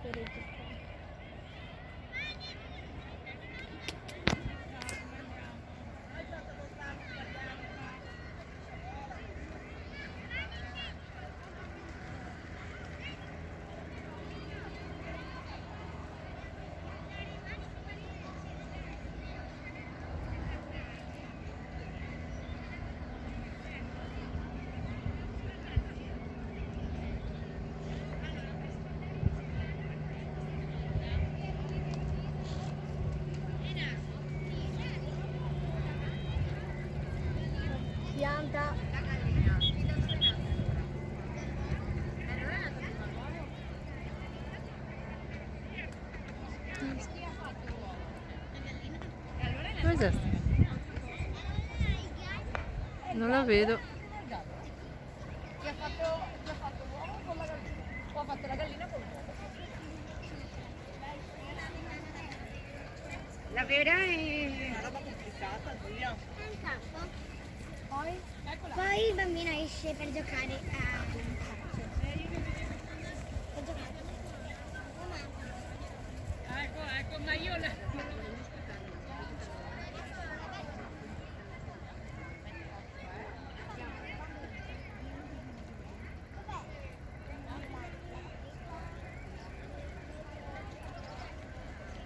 per registrare. Pianta. Cos'è? Non la vedo. Chi ha fatto l'uovo con la gallina? O ha fatto la gallina con l'uovo? La vera è una roba complicata, Giulia. Poi il bambino esce per giocare a calcio. Per giocare. Ecco, ma io